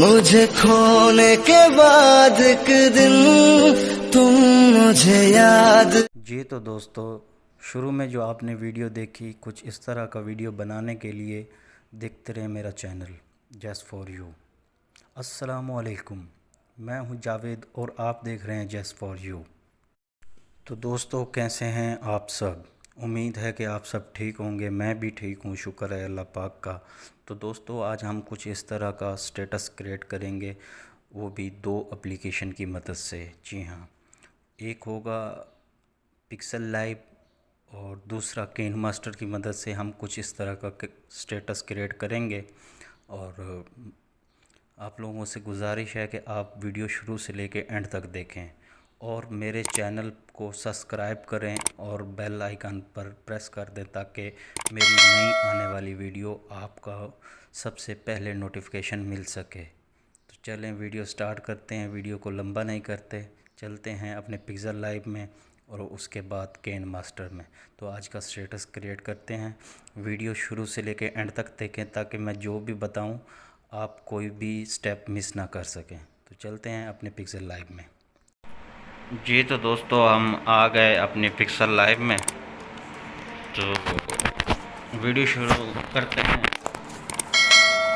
मुझे खोने के बाद एक दिन तुम मुझे याद। जी तो दोस्तों, शुरू में जो आपने वीडियो देखी, कुछ इस तरह का वीडियो बनाने के लिए देखते रहे मेरा चैनल जस्ट फॉर यू। अस्सलामुअलैकुम, मैं हूं जावेद और आप देख रहे हैं जस्ट फॉर यू। तो दोस्तों, कैसे हैं आप सब? उम्मीद है कि आप सब ठीक होंगे। मैं भी ठीक हूँ, शुक्र है अल्लाह पाक का। तो दोस्तों, आज हम कुछ इस तरह का स्टेटस क्रिएट करेंगे, वो भी दो एप्लीकेशन की मदद से। जी हाँ, एक होगा पिक्सल लाइव और दूसरा केन मास्टर की मदद से हम कुछ इस तरह का स्टेटस क्रिएट करेंगे। और आप लोगों से गुजारिश है कि आप वीडियो शुरू से लेकर एंड तक देखें और मेरे चैनल को सब्सक्राइब करें और बेल आइकन पर प्रेस कर दें ताकि मेरी नई आने वाली वीडियो आपका सबसे पहले नोटिफिकेशन मिल सके। तो चलें वीडियो स्टार्ट करते हैं। वीडियो को लंबा नहीं करते, चलते हैं अपने पिक्सल लाइव में और उसके बाद केन मास्टर में। तो आज का स्टेटस क्रिएट करते हैं। वीडियो शुरू से लेकर एंड तक देखें ताकि मैं जो भी बताऊं आप कोई भी स्टेप मिस ना कर सकें। तो चलते हैं अपने पिक्सल लाइव में। जी तो दोस्तों, हम आ गए अपने पिक्सल लाइव में। तो वीडियो शुरू करते हैं।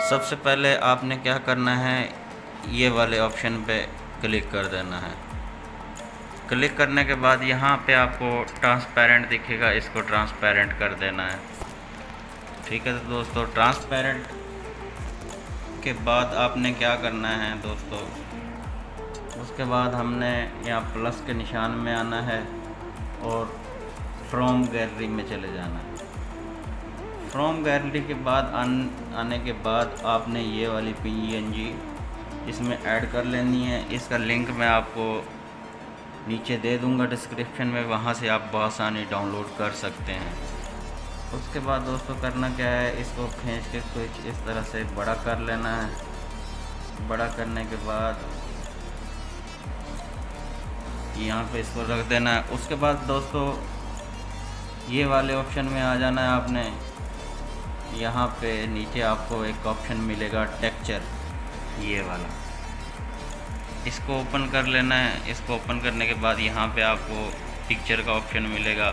सबसे पहले आपने क्या करना है, ये वाले ऑप्शन पे क्लिक कर देना है। क्लिक करने के बाद यहाँ पे आपको ट्रांसपेरेंट दिखेगा, इसको ट्रांसपेरेंट कर देना है। ठीक है तो दोस्तों, ट्रांसपेरेंट के बाद आपने क्या करना है दोस्तों, उसके बाद हमने यहाँ प्लस के निशान में आना है और फ्रॉम गैलरी में चले जाना है। फ्रॉम गैलरी के बाद आने के बाद आपने ये वाली PNG इसमें ऐड कर लेनी है। इसका लिंक मैं आपको नीचे दे दूंगा डिस्क्रिप्शन में, वहाँ से आप बआसानी डाउनलोड कर सकते हैं। उसके बाद दोस्तों करना क्या है, इसको खींच के कुछ इस तरह से बड़ा कर लेना है। बड़ा करने के बाद यहाँ पे इसको रख देना है। उसके बाद दोस्तों ये वाले ऑप्शन में आ जाना है आपने। यहाँ पे नीचे आपको एक ऑप्शन मिलेगा टेक्सचर, ये वाला, इसको ओपन कर लेना है। इसको ओपन करने के बाद यहाँ पे आपको पिक्चर का ऑप्शन मिलेगा,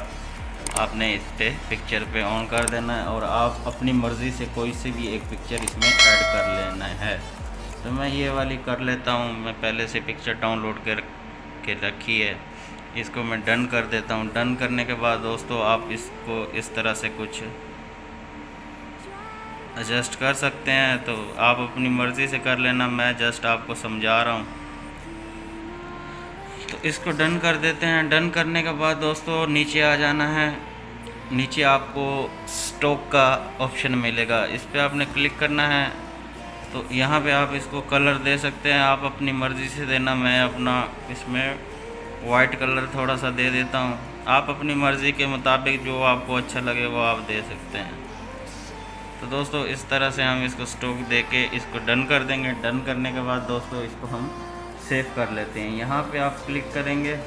आपने इस पे पिक्चर पे ऑन कर देना है और आप अपनी मर्ज़ी से कोई सी भी एक पिक्चर इसमें ऐड कर लेना है। तो मैं ये वाली कर लेता हूँ, मैं पहले से पिक्चर डाउनलोड के रखी है। इसको मैं डन कर देता हूँ। डन करने के बाद दोस्तों आप इसको इस तरह से कुछ एडजस्ट कर सकते हैं, तो आप अपनी मर्ज़ी से कर लेना, मैं जस्ट आपको समझा रहा हूँ। तो इसको डन कर देते हैं। डन करने के बाद दोस्तों नीचे आ जाना है। नीचे आपको स्टॉक का ऑप्शन मिलेगा, इस पर आपने क्लिक करना है। तो यहाँ पे आप इसको कलर दे सकते हैं, आप अपनी मर्ज़ी से देना। मैं अपना इसमें वाइट कलर थोड़ा सा दे देता हूँ। आप अपनी मर्ज़ी के मुताबिक जो आपको अच्छा लगे वो आप दे सकते हैं। तो दोस्तों इस तरह से हम इसको स्टॉक दे के इसको डन कर देंगे। डन करने के बाद दोस्तों इसको हम सेव कर लेते हैं। यहाँ पे आप क्लिक करेंगे।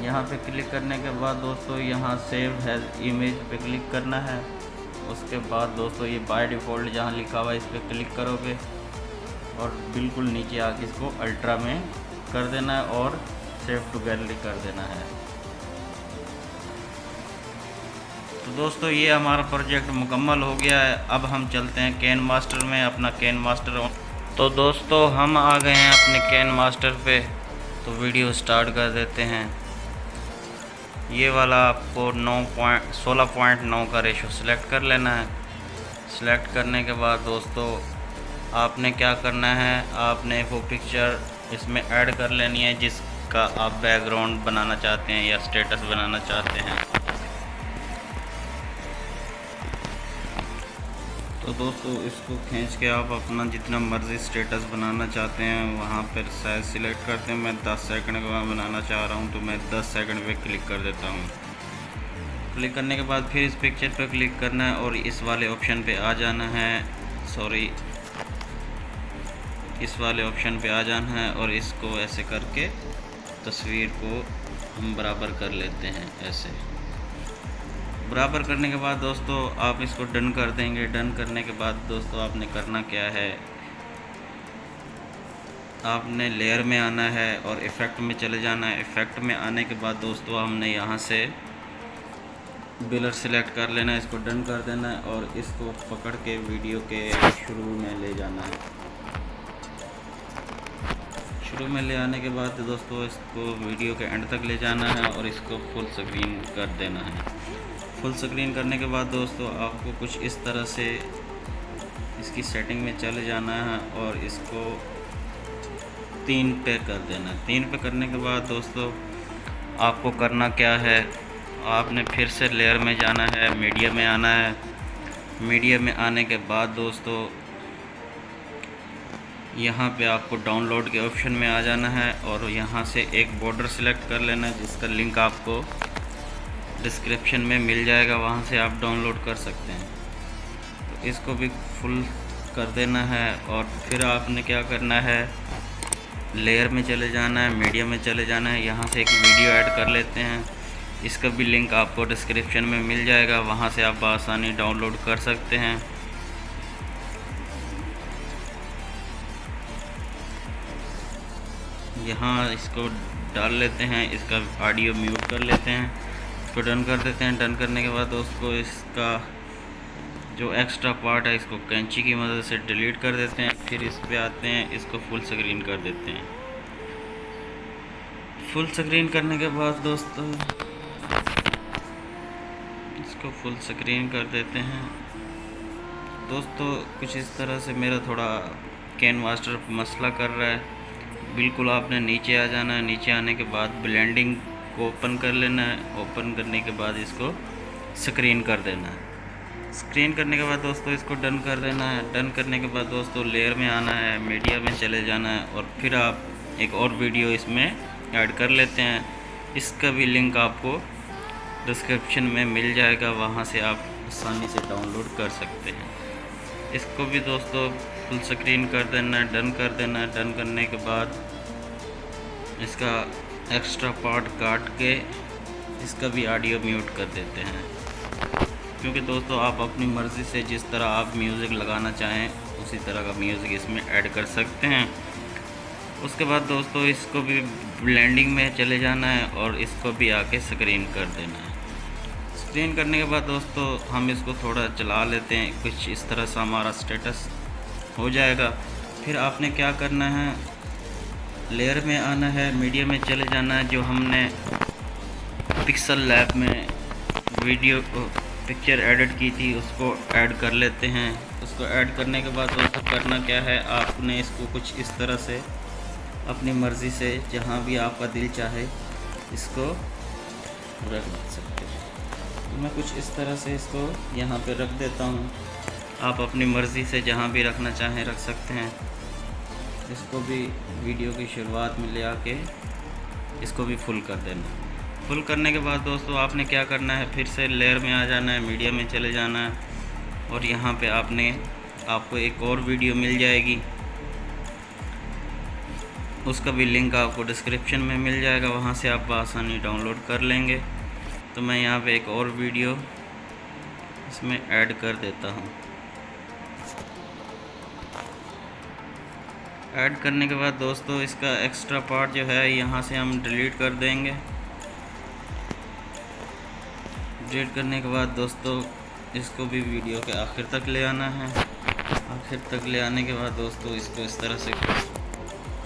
यहाँ पे क्लिक करने के बाद दोस्तों यहाँ सेव एज इमेज पे क्लिक करना है। उसके बाद दोस्तों ये बाय डिफ़ॉल्ट जहाँ लिखा हुआ है इस पर क्लिक करोगे और बिल्कुल नीचे आके इसको अल्ट्रा में कर देना है और सेव टू गैलरी कर देना है। तो दोस्तों ये हमारा प्रोजेक्ट मुकम्मल हो गया है। अब हम चलते हैं केन मास्टर में, अपना केन मास्टर। तो दोस्तों हम आ गए हैं अपने केन मास्टर पे, तो वीडियो स्टार्ट कर देते हैं। ये वाला आपको 16.9 का रेशो सिलेक्ट कर लेना है। सिलेक्ट करने के बाद दोस्तों आपने क्या करना है, आपने वो पिक्चर इसमें ऐड कर लेनी है जिसका आप बैकग्राउंड बनाना चाहते हैं या स्टेटस बनाना चाहते हैं। तो दोस्तों इसको खींच के आप अपना जितना मर्ज़ी स्टेटस बनाना चाहते हैं वहाँ पर साइज सिलेक्ट करते हैं। मैं 10 सेकंड का बनाना चाह रहा हूँ तो मैं 10 सेकंड पे क्लिक कर देता हूँ। क्लिक करने के बाद फिर इस पिक्चर पर क्लिक करना है और इस वाले ऑप्शन पे आ जाना है, इस वाले ऑप्शन पे आ जाना है और इसको ऐसे करके तस्वीर को हम बराबर कर लेते हैं। ऐसे बराबर करने के बाद दोस्तों आप इसको डन कर देंगे। डन करने के बाद दोस्तों आपने करना क्या है, आपने लेयर में आना है और इफ़ेक्ट में चले जाना है। इफ़ेक्ट में आने के बाद दोस्तों हमने यहाँ से ब्लर सेलेक्ट कर लेना है, इसको डन कर देना है और इसको पकड़ के वीडियो के शुरू में ले जाना है। शुरू में ले आने के बाद दोस्तों इसको वीडियो के एंड तक ले जाना है और इसको फुल स्क्रीन कर देना है। फुल स्क्रीन करने के बाद दोस्तों आपको कुछ इस तरह से इसकी सेटिंग में चले जाना है और इसको 3 पे कर देना है। 3 पे करने के बाद दोस्तों आपको करना क्या है, आपने फिर से लेयर में जाना है, मीडिया में आना है। मीडिया में आने के बाद दोस्तों यहाँ पे आपको डाउनलोड के ऑप्शन में आ जाना है और यहाँ से एक बॉर्डर सेलेक्ट कर लेना है जिसका लिंक आपको डिस्क्रिप्शन में मिल जाएगा, वहाँ से आप डाउनलोड कर सकते हैं। तो इसको भी फुल कर देना है और फिर आपने क्या करना है, लेयर में चले जाना है, मीडिया में चले जाना है। यहाँ से एक वीडियो ऐड कर लेते हैं, इसका भी लिंक आपको डिस्क्रिप्शन में मिल जाएगा, वहाँ से आप आसानी डाउनलोड कर सकते हैं। यहाँ इसको डाल लेते हैं, इसका ऑडियो म्यूट कर लेते हैं, इसको डन कर देते हैं। डन करने के बाद दोस्तों इसका जो एक्स्ट्रा पार्ट है इसको कैंची की मदद से डिलीट कर देते हैं। फिर इस पे आते हैं, इसको फुल स्क्रीन कर देते हैं। फुल स्क्रीन करने के बाद दोस्तों इसको फुल स्क्रीन कर देते हैं। दोस्तों कुछ इस तरह से मेरा थोड़ा कैनवास्टर मसला कर रहा है। बिल्कुल आपने नीचे आ जाना है, नीचे आने के बाद ब्लेंडिंग को ओपन कर लेना है। ओपन करने के बाद इसको स्क्रीन कर देना है। स्क्रीन करने के बाद दोस्तों इसको डन कर देना है। डन करने के बाद दोस्तों लेयर में आना है, मीडिया में चले जाना है और फिर आप एक और वीडियो इसमें ऐड कर लेते हैं। इसका भी लिंक आपको डिस्क्रिप्शन में मिल जाएगा, वहाँ से आप आसानी से डाउनलोड कर सकते हैं। इसको भी दोस्तों फुल स्क्रीन कर देना है, डन कर देना है। डन करने के बाद इसका एक्स्ट्रा पार्ट काट के इसका भी ऑडियो म्यूट कर देते हैं, क्योंकि दोस्तों आप अपनी मर्ज़ी से जिस तरह आप म्यूज़िक लगाना चाहें उसी तरह का म्यूज़िक इसमें ऐड कर सकते हैं। उसके बाद दोस्तों इसको भी ब्लेंडिंग में चले जाना है और इसको भी आके स्क्रीन कर देना है। स्क्रीन करने के बाद दोस्तों हम इसको थोड़ा चला लेते हैं, कुछ इस तरह से हमारा स्टेटस हो जाएगा। फिर आपने क्या करना है, लेयर में आना है, मीडिया में चले जाना है। जो हमने पिक्सल लैब में वीडियो पिक्चर एडिट की थी उसको ऐड कर लेते हैं। उसको ऐड करने के बाद दोस्तों करना क्या है, आपने इसको कुछ इस तरह से अपनी मर्ज़ी से जहाँ भी आपका दिल चाहे इसको रख सकते हैं। तो मैं कुछ इस तरह से इसको यहाँ पे रख देता हूँ। आप अपनी मर्ज़ी से जहाँ भी रखना चाहें रख सकते हैं। इसको भी वीडियो की शुरुआत में ले आके इसको भी फुल कर देना। फुल करने के बाद दोस्तों आपने क्या करना है, फिर से लेयर में आ जाना है, मीडिया में चले जाना है और यहाँ पे आपको एक और वीडियो मिल जाएगी, उसका भी लिंक आपको डिस्क्रिप्शन में मिल जाएगा, वहाँ से आप आसानी डाउनलोड कर लेंगे। तो मैं यहाँ पे एक और वीडियो इसमें ऐड कर देता हूँ। ऐड करने के बाद दोस्तों इसका एक्स्ट्रा पार्ट जो है यहाँ से हम डिलीट कर देंगे। डिलीट करने के बाद दोस्तों इसको भी वीडियो के आखिर तक ले आना है। आखिर तक ले आने के बाद दोस्तों इसको इस तरह से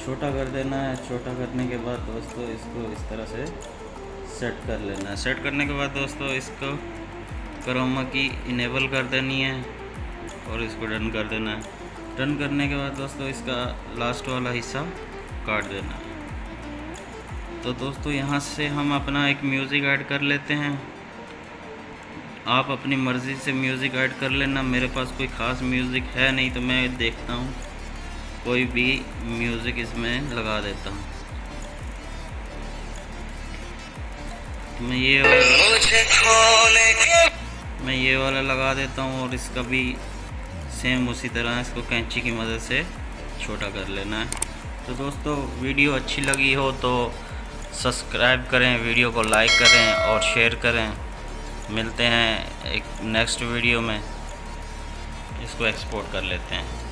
छोटा कर देना है। छोटा करने के बाद दोस्तों इसको इस तरह से सेट कर लेना है। सेट करने के बाद दोस्तों इसको क्रोमा की इनेबल कर देनी है और इसको डन कर देना है। डन करने के बाद दोस्तों इसका लास्ट वाला हिस्सा काट देना है। तो दोस्तों यहाँ से हम अपना एक म्यूज़िक ऐड कर लेते हैं। आप अपनी मर्ज़ी से म्यूज़िक ऐड कर लेना। मेरे पास कोई ख़ास म्यूज़िक है नहीं, तो मैं देखता हूँ कोई भी म्यूज़िक इसमें लगा देता हूँ। मैं ये वाला लगा देता हूँ और इसका भी सेम उसी तरह इसको कैंची की मदद से छोटा कर लेना है। तो दोस्तों वीडियो अच्छी लगी हो तो सब्सक्राइब करें, वीडियो को लाइक करें और शेयर करें। मिलते हैं एक नेक्स्ट वीडियो में। इसको एक्सपोर्ट कर लेते हैं।